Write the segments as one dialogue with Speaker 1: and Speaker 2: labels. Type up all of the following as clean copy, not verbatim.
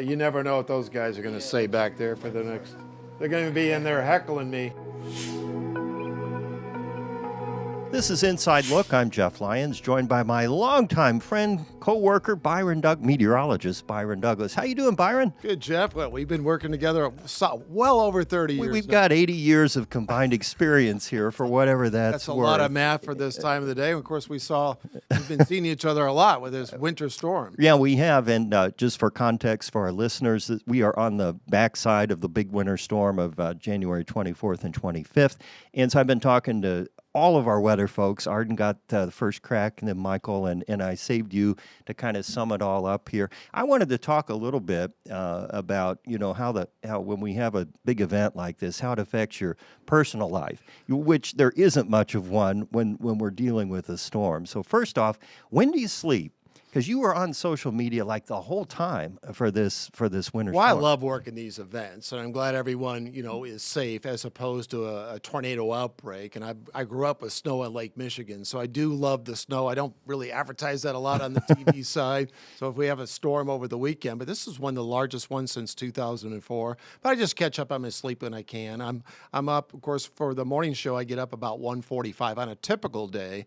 Speaker 1: You never know what those guys are going to say back there for the next. They're going to be in there heckling me.
Speaker 2: This is Inside Look. I'm Jeff Lyons, joined by my longtime friend, co-worker, meteorologist Byron Douglas. How you doing, Byron?
Speaker 1: Good, Jeff. Well, we've been working together well over 30 years.
Speaker 2: We've got 80 years of combined experience here for whatever that's
Speaker 1: a
Speaker 2: worth.
Speaker 1: lot of math for this time of the day. And of course, we've been seeing each other a lot with this winter storm.
Speaker 2: Yeah, we have. And just for context for our listeners, we are on the backside of the big winter storm of January 24th and 25th. And so I've been talking to all of our weather folks. Arden got the first crack, and then Michael, and I saved you to kind of sum it all up here. I wanted to talk a little bit about, how when we have a big event like this, how it affects your personal life, which there isn't much of one when we're dealing with a storm. So first off, when do you sleep? Because you were on social media like the whole time for this winter storm.
Speaker 1: Well, I love working these events, and I'm glad everyone is safe as opposed to a tornado outbreak. And I grew up with snow in Lake Michigan, so I do love the snow. I don't really advertise that a lot on the TV side. So if we have a storm over the weekend, but this is one of the largest ones since 2004. But I just catch up on my sleep when I can. I'm up, of course, for the morning show. I get up about 1:45 on a typical day.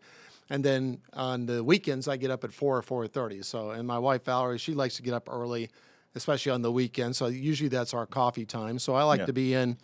Speaker 1: And then on the weekends, I get up at 4 or 4:30. So, and my wife, Valerie, she likes to get up early, especially on the weekend. So usually that's our coffee time. So I like to be in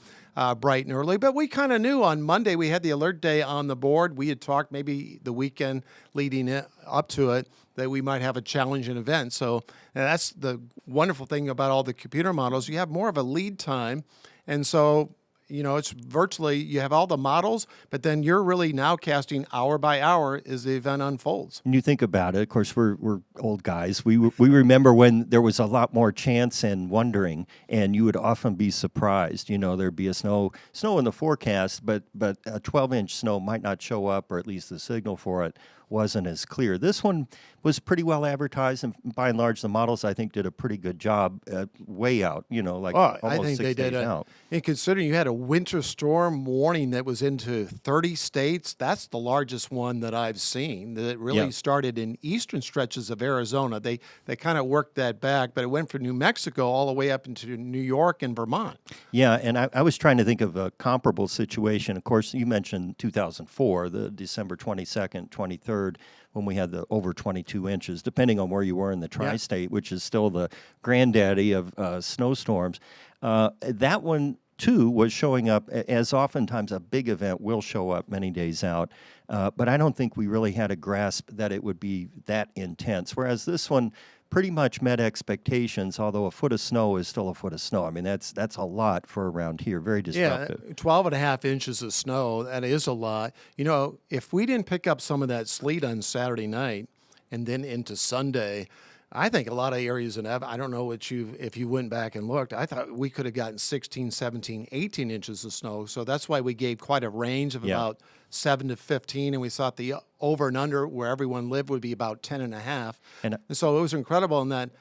Speaker 1: bright and early. But we kind of knew on Monday, we had the alert day on the board. We had talked maybe the weekend leading up to it that we might have a challenging event. So and that's the wonderful thing about all the computer models. You have more of a lead time. And so it's virtually, you have all the models, but then you're really now casting hour by hour as the event unfolds.
Speaker 2: And you think about it, of course, we're old guys. We remember when there was a lot more chance and wondering, and you would often be surprised. There'd be a snow in the forecast, but a 12-inch snow might not show up, or at least the signal for it wasn't as clear. This one was pretty well advertised, and by and large, the models, I think, did a pretty good job way out, almost
Speaker 1: I think
Speaker 2: 6
Speaker 1: they
Speaker 2: days
Speaker 1: did
Speaker 2: out.
Speaker 1: And considering you had a winter storm warning that was into 30 states, that's the largest one that I've seen. That really started in eastern stretches of Arizona. They kind of worked that back, but it went from New Mexico all the way up into New York and Vermont.
Speaker 2: Yeah, and I was trying to think of a comparable situation. Of course, you mentioned 2004, the December 22nd, 23rd, when we had the over 22 inches, depending on where you were in the tri-state, which is still the granddaddy of snowstorms. That one, too, was showing up, as oftentimes a big event will show up many days out. But I don't think we really had a grasp that it would be that intense, whereas this one pretty much met expectations, although a foot of snow is still a foot of snow. I mean, that's a lot for around here, very disruptive.
Speaker 1: Yeah, 12 and a half inches of snow, that is a lot. If we didn't pick up some of that sleet on Saturday night and then into Sunday, I think a lot of areas I don't know if you went back and looked, I thought we could have gotten 16, 17, 18 inches of snow. So that's why we gave quite a range of about 7 to 15, and we thought the over and under where everyone lived would be about 10 and a half. And so it was incredible in that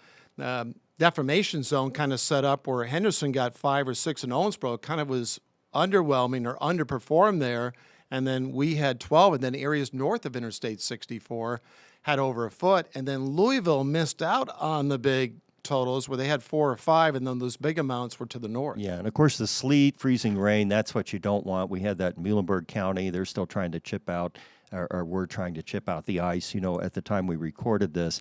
Speaker 1: deformation zone kind of set up where Henderson got 5 or 6 in Owensboro. It kind of was underwhelming or underperformed there. And then we had 12, and then areas north of Interstate 64 had over a foot. And then Louisville missed out on the big totals where they had 4 or 5, and then those big amounts were to the north.
Speaker 2: Yeah, and of course the sleet, freezing rain, that's what you don't want. We had that in Muhlenberg County. They're still trying to chip out, or we're trying to chip out the ice, at the time we recorded this.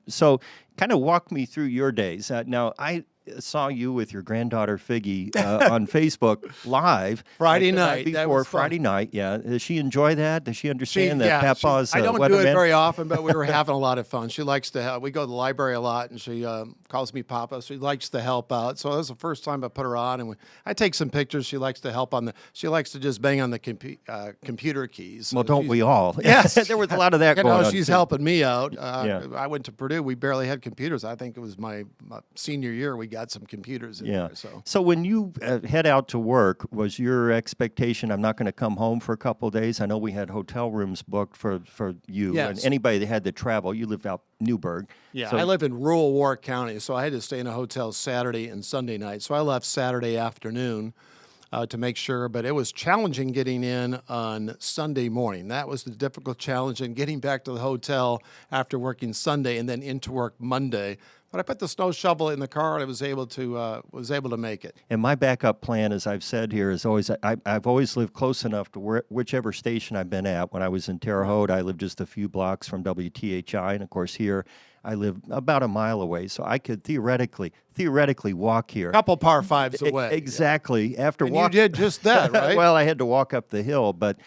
Speaker 2: So kind of walk me through your days. Now, I saw you with your granddaughter Figgy on Facebook Live
Speaker 1: Friday night.
Speaker 2: Before Friday night, yeah. Does she enjoy that? Does she understand that Papa's
Speaker 1: I don't
Speaker 2: weatherman?
Speaker 1: do it very often, but we were having a lot of fun. She likes to help. We go to the library a lot, and she calls me Papa. She likes to help out. So that was the first time I put her on, and I take some pictures. She likes to help she likes to just bang on the computer keys.
Speaker 2: Well, don't we all?
Speaker 1: Yes.
Speaker 2: There was a lot of that going on.
Speaker 1: She's helping me out. I went to Purdue. We barely had computers. I think it was my senior year we got some computers in there.
Speaker 2: So when you head out to work, was your expectation, I'm not going to come home for a couple of days? I know we had hotel rooms booked for you and anybody that had to travel. You lived out Newburgh.
Speaker 1: Yeah, so I live in rural Warwick County, so I had to stay in a hotel Saturday and Sunday night. So I left Saturday afternoon to make sure, but it was challenging getting in on Sunday morning. That was the difficult challenge, and getting back to the hotel after working Sunday and then into work Monday. But I put the snow shovel in the car, and I was able to make it.
Speaker 2: And my backup plan, as I've said here, is always I've always lived close enough to whichever station I've been at. When I was in Terre Haute, I lived just a few blocks from WTHI, and of course here I live about a mile away, so I could theoretically walk here.
Speaker 1: Couple par fives away.
Speaker 2: Exactly. After
Speaker 1: And you did just that, right?
Speaker 2: Well, I had to walk up the hill, but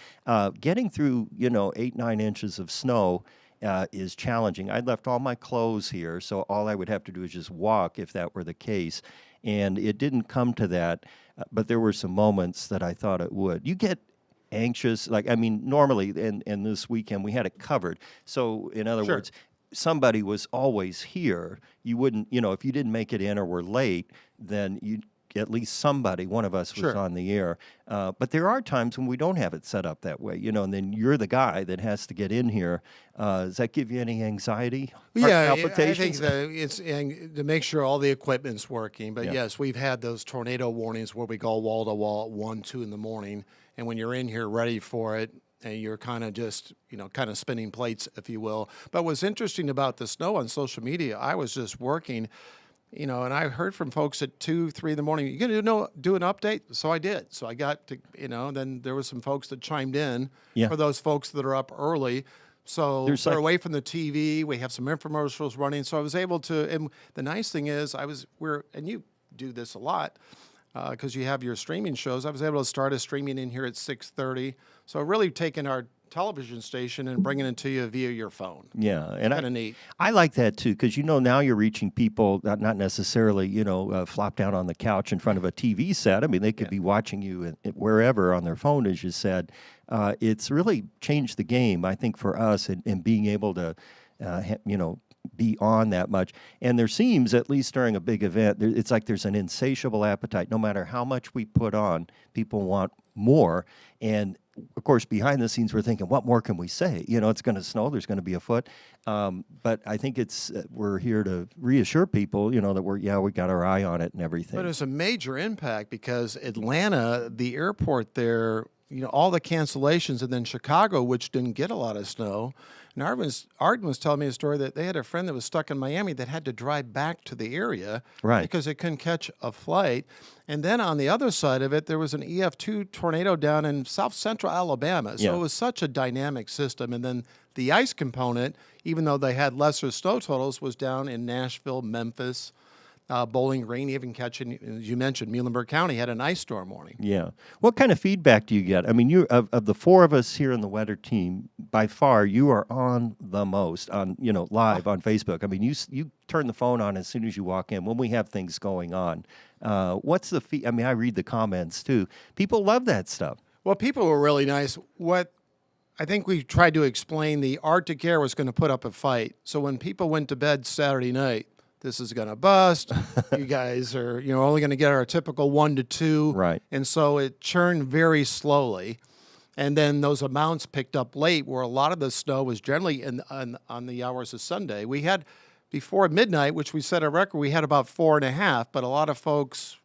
Speaker 2: getting through 8-9 inches of snow is challenging. I left all my clothes here, so all I would have to do is just walk if that were the case. And it didn't come to that, but there were some moments that I thought it would. You get anxious, normally, and this weekend we had it covered. So, in other words, somebody was always here. You wouldn't, if you didn't make it in or were late, then you at least somebody, one of us was on the air. But there are times when we don't have it set up that way, and then you're the guy that has to get in here. Does that give you any anxiety?
Speaker 1: Yeah,
Speaker 2: palpitations?
Speaker 1: I think it's to make sure all the equipment's working. But yes, we've had those tornado warnings where we go wall to wall at 1, 2 in the morning. And when you're in here ready for it, and you're kind of just, kind of spinning plates, if you will. But what's interesting about the snow on social media, I was just working, and I heard from folks at 2, 3 in the morning, you going to do an update? So I did. So I got to, then there was some folks that chimed in for those folks that are up early. So they're away from the TV. We have some infomercials running. So I was able to, and the nice thing is and you do this a lot, because you have your streaming shows. I was able to start a streaming in here at 6:30. So really taking our television station and bringing it to you via your phone.
Speaker 2: Yeah, and
Speaker 1: kind of neat.
Speaker 2: I like that too, because now you're reaching people not necessarily flop down on the couch in front of a TV set. I mean, they could be watching you wherever on their phone, as you said. It's really changed the game, I think, for us in being able to, be on that much. And there seems, at least during a big event, it's like there's an insatiable appetite. No matter how much we put on, people want more. And of course, behind the scenes, we're thinking, what more can we say? It's going to snow. There's going to be a foot. But I think we're here to reassure people, that we got our eye on it and everything.
Speaker 1: But it's a major impact because Atlanta, the airport there, all the cancellations, and then Chicago, which didn't get a lot of snow. And Arden was telling me a story that they had a friend that was stuck in Miami that had to drive back to the area because they couldn't catch a flight. And then on the other side of it, there was an EF2 tornado down in south central Alabama. So it was such a dynamic system. And then the ice component, even though they had lesser snow totals, was down in Nashville, Memphis, Bowling Green, even catching, as you mentioned, Muhlenberg County had an ice storm warning. Yeah.
Speaker 2: What kind of feedback do you get? I mean, of the four of us here in the weather team, by far, you are on the most on, live on Facebook. I mean, you turn the phone on as soon as you walk in when we have things going on. What's the I mean, I read the comments too. People love that stuff.
Speaker 1: Well, people were really nice. I think we tried to explain the Arctic air was going to put up a fight. So when people went to bed Saturday night, this is going to bust. You guys are, only going to get our typical 1 to 2.
Speaker 2: Right.
Speaker 1: And so it churned very slowly. And then those amounts picked up late where a lot of the snow was generally on the hours of Sunday. We had, before midnight, which we set a record, we had about 4.5, but a lot of folks,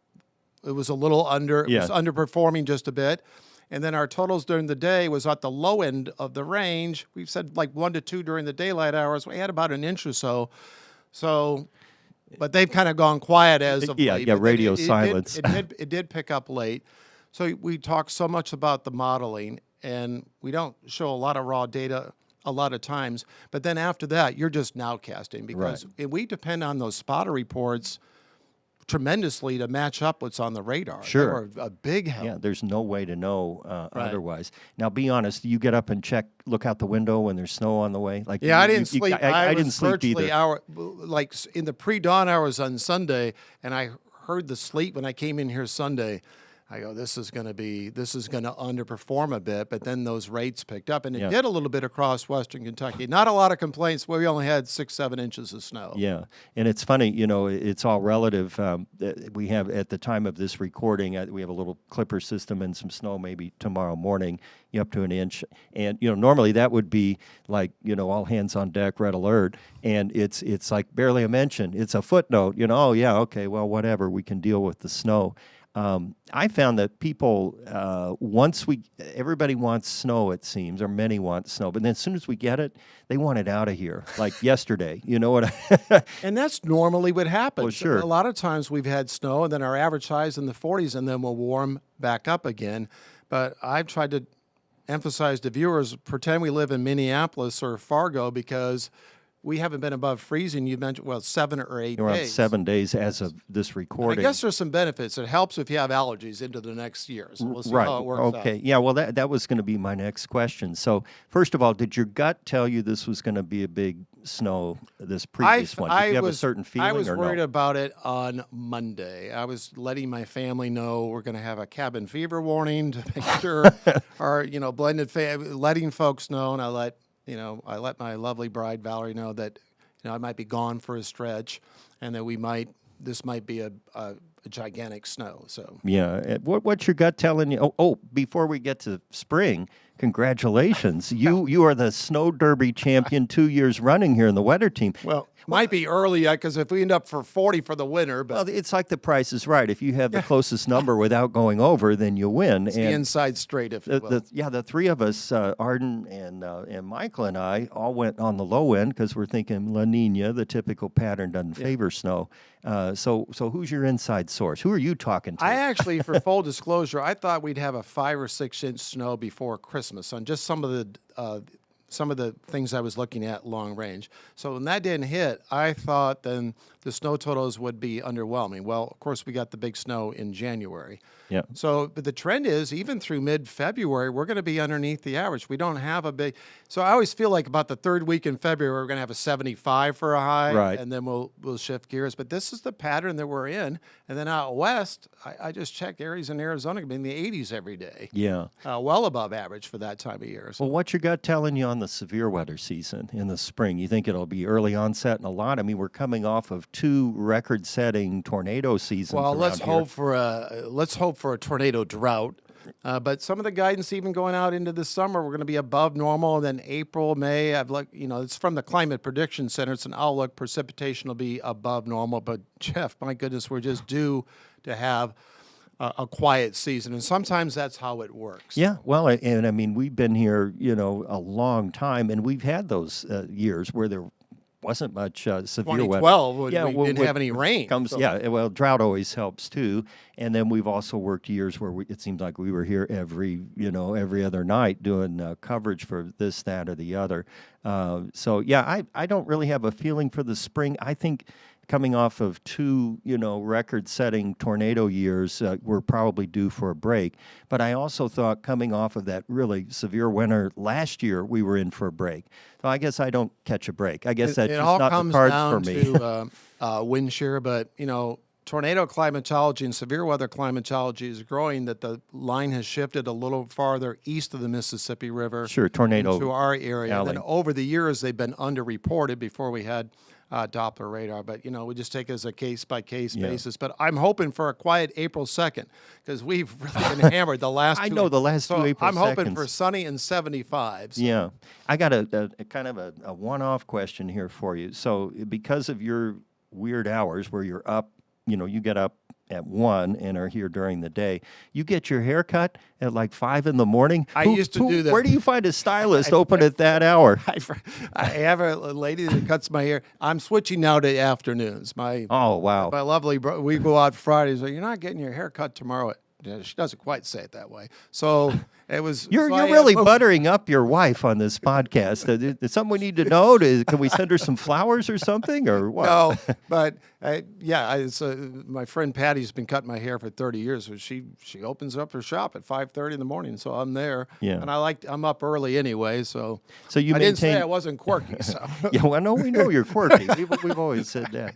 Speaker 1: it was a little under, it was underperforming just a bit. And then our totals during the day was at the low end of the range. We've said like 1 to 2 during the daylight hours. We had about an inch or so. But they've kind of gone quiet as of late.
Speaker 2: Yeah, radio silence.
Speaker 1: It did pick up late. So we talk so much about the modeling, and we don't show a lot of raw data a lot of times. But then after that, you're just nowcasting because we depend on those spotter reports tremendously to match up what's on the radar.
Speaker 2: Sure.
Speaker 1: They were a big help.
Speaker 2: Yeah, there's no way to know otherwise. Now, be honest, you get up and look out the window when there's snow on the way?
Speaker 1: I didn't sleep. I didn't sleep either. Like in the pre-dawn hours on Sunday, and I heard the sleet when I came in here Sunday. I go, this is going to underperform a bit, but then those rates picked up, and it did a little bit across western Kentucky. Not a lot of complaints. We only had 6-7 inches of snow.
Speaker 2: Yeah, and it's funny, it's all relative. We have, at the time of this recording, we have a little clipper system and some snow maybe tomorrow morning, up to an inch. And, normally that would be like, all hands on deck, red alert. And it's like barely a mention. It's a footnote, oh, yeah, okay, well, whatever. We can deal with the snow. I found that people, everybody wants snow, it seems, or many want snow, but then as soon as we get it, they want it out of here, like yesterday. You know what?
Speaker 1: And that's normally what happens.
Speaker 2: Well, sure.
Speaker 1: A lot of times we've had snow, and then our average high is in the 40s, and then we'll warm back up again. But I've tried to emphasize to viewers, pretend we live in Minneapolis or Fargo, because we haven't been above freezing. You mentioned, 7 or 8
Speaker 2: Around
Speaker 1: days.
Speaker 2: 7 days as of this
Speaker 1: I
Speaker 2: recording.
Speaker 1: guess there's some benefits. It helps if you have allergies into the next year. So we'll see
Speaker 2: Right.
Speaker 1: how it works
Speaker 2: Okay.
Speaker 1: out.
Speaker 2: Yeah. Well, that was going to be my next question. So, first of all, did your gut tell you this was going to be a big snow? This previous one. Did you have a certain feeling?
Speaker 1: I was
Speaker 2: or
Speaker 1: worried
Speaker 2: no?
Speaker 1: about it on Monday. I was letting my family know we're going to have a cabin fever warning to make sure our blended letting folks know, and I let my lovely bride Valerie know that I might be gone for a stretch, and that this might be a gigantic snow. So
Speaker 2: Yeah. What's your gut telling you? Oh, before we get to spring, congratulations. You are the snow derby champion 2 years running here in the weather team.
Speaker 1: well, might be early yet because if we end up for 40 for the winter, but
Speaker 2: Well, it's like the Price is Right. If you have the closest number without going over, then you win.
Speaker 1: it's the inside straight, if you will.
Speaker 2: The three of us, Arden and Michael and I, all went on the low end because we're thinking La Nina, the typical pattern, doesn't favor snow. So who's your inside source? Who are you talking to?
Speaker 1: I actually, for full disclosure, I thought we'd have a 5 or 6 inch snow before Christmas on just some of the things I was looking at long range. So when that didn't hit, I thought then the snow totals would be underwhelming. Well, of course, we got the big snow in January.
Speaker 2: Yeah.
Speaker 1: So, but the trend is even through mid-February, we're going to be underneath the average. We don't have a big. So I always feel like about the third week in February, we're going to have a 75 for a high,
Speaker 2: Right.
Speaker 1: and then we'll shift gears. But this is the pattern that we're in. And then out west, I just checked areas in Arizona going to be in the 80s every day.
Speaker 2: Yeah.
Speaker 1: Well above average for that time of year. So.
Speaker 2: Well, what's your gut telling you on the severe weather season in the spring? You think it'll be early onset and a lot? I mean, we're coming off of 2 record-setting tornado seasons.
Speaker 1: Well, let's
Speaker 2: around here.
Speaker 1: hope for a tornado drought. But some of the guidance, even going out into the summer, we're going to be above normal. And then April, May, it's from the Climate Prediction Center. It's an outlook. Precipitation will be above normal. But Jeff, my goodness, we're just due to have a quiet season, and sometimes that's how it works.
Speaker 2: Yeah, well, and I mean, we've been here, a long time, and we've had those years where there wasn't much severe weather.
Speaker 1: 2012, when we didn't have any rain.
Speaker 2: Yeah, well, drought always helps too. And then we've also worked years where it seems like we were here every other night doing coverage for this, that, or the other. So yeah, I don't really have a feeling for the spring. I think coming off of 2, record-setting tornado years, we're probably due for a break. But I also thought coming off of that really severe winter last year, we were in for a break. So I guess I don't catch a break. I guess that's
Speaker 1: it
Speaker 2: just
Speaker 1: all
Speaker 2: not the
Speaker 1: comes
Speaker 2: cards
Speaker 1: down
Speaker 2: for me.
Speaker 1: to wind shear, but tornado climatology and severe weather climatology is growing. That the line has shifted a little farther east of the Mississippi River.
Speaker 2: Sure, tornado
Speaker 1: into our area.
Speaker 2: alley.
Speaker 1: And then over the years, they've been underreported before we had Doppler radar. But we just take it as a case by case basis. But I'm hoping for a quiet April 2nd because we've really been hammered the last.
Speaker 2: I
Speaker 1: two
Speaker 2: know the last
Speaker 1: so
Speaker 2: 2 April
Speaker 1: I'm hoping
Speaker 2: 2nds.
Speaker 1: for sunny and 75. So.
Speaker 2: Yeah. I got a kind of a one-off question here for you. So because of your weird hours where you're up, you get up at 1 and are here during the day, you get your hair cut at like 5 in the morning?
Speaker 1: I used to do that.
Speaker 2: Where do you find a stylist open at that hour?
Speaker 1: I have a lady that cuts my hair. I'm switching now to afternoons.
Speaker 2: Oh, wow.
Speaker 1: My lovely, we go out Fridays. You're not getting your hair cut tomorrow. She doesn't quite say it that way. So it was.
Speaker 2: You're
Speaker 1: so
Speaker 2: really buttering up your wife on this podcast. Is something we need to know? Can we send her some flowers or something, or what?
Speaker 1: No, but my friend Patty's been cutting my hair for 30 years. So she opens up her shop at 5:30 in the morning, so I'm there.
Speaker 2: Yeah.
Speaker 1: And I'm up early anyway, so.
Speaker 2: So you
Speaker 1: I didn't say
Speaker 2: maintain.
Speaker 1: I wasn't quirky. So.
Speaker 2: Yeah, well, no, we know you're quirky. We've always said that.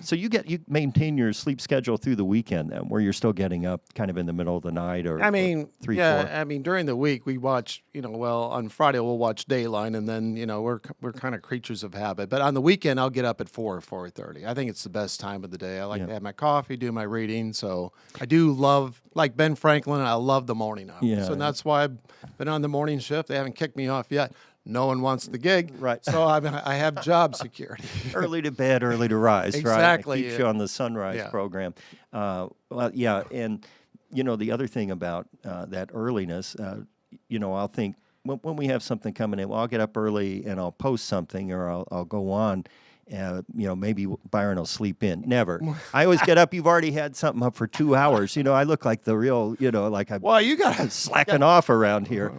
Speaker 2: So you maintain your sleep schedule through the weekend then, where you're still getting up kind of in the middle of the night, or 3, 4.
Speaker 1: I mean, during the week we watch. On Friday we'll watch Dayline, and then we're kind of creatures of habit. But on the weekend I'll get up at 4:30. I think it's the best time of the day. I like to have my coffee, do my reading. So I do love, like Ben Franklin, I love the morning hours.
Speaker 2: Yeah.
Speaker 1: So that's why I've been on the morning shift. They haven't kicked me off yet. no one wants the gig.
Speaker 2: Right.
Speaker 1: So I have job security.
Speaker 2: Early to bed, early to rise,
Speaker 1: Exactly,
Speaker 2: right? It keeps you on the sunrise program. Well, yeah, and, the other thing about that earliness, I'll think, when we have something coming in, well, I'll get up early and I'll post something or I'll go on. Maybe Byron will sleep in. Never. I always get up. You've already had something up for 2 hours. I look like the real, like I'm slacking off around here.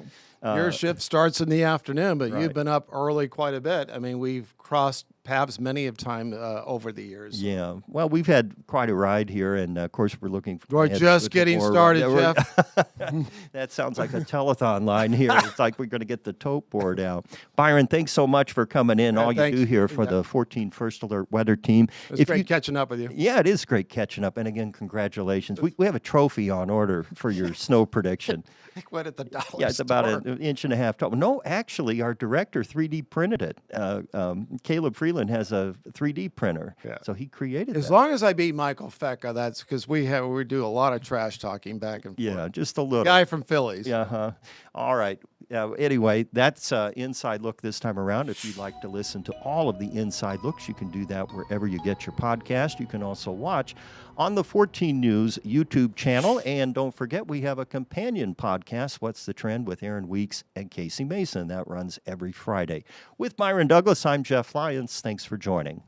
Speaker 1: Your shift starts in the afternoon, but
Speaker 2: Right.
Speaker 1: you've been up early quite a bit. I mean, we've crossed paths many of time over the years.
Speaker 2: Yeah. Well, we've had quite a ride here, and of course, we're looking for.
Speaker 1: We're just getting started, Jeff.
Speaker 2: That sounds like a telethon line here. It's like we're going to get the tote board out. Byron, thanks so much for coming in. All you do here for the 14 First Alert Weather Team.
Speaker 1: It's great catching up with you.
Speaker 2: Yeah, it is great catching up. And again, congratulations. We have a trophy on order for your snow prediction.
Speaker 1: I went at the dollar
Speaker 2: Yeah, it's about an inch and a half tall. No, actually, our director 3D printed it. Caleb Freeland has a 3D printer, so he created it.
Speaker 1: As long as I beat Michael Fecka, that's because we do a lot of trash talking back and forth.
Speaker 2: Yeah, just a little.
Speaker 1: Guy from Phillies.
Speaker 2: Yeah, all right. Anyway, that's Inside Look this time around. If you'd like to listen to all of the Inside Looks, you can do that wherever you get your podcast. You can also watch on the 14 News YouTube channel. And don't forget, we have a companion podcast, What's the Trend, with Aaron Weeks and Casey Mason. That runs every Friday. With Byron Douglas, I'm Jeff Lyons. Thanks for joining.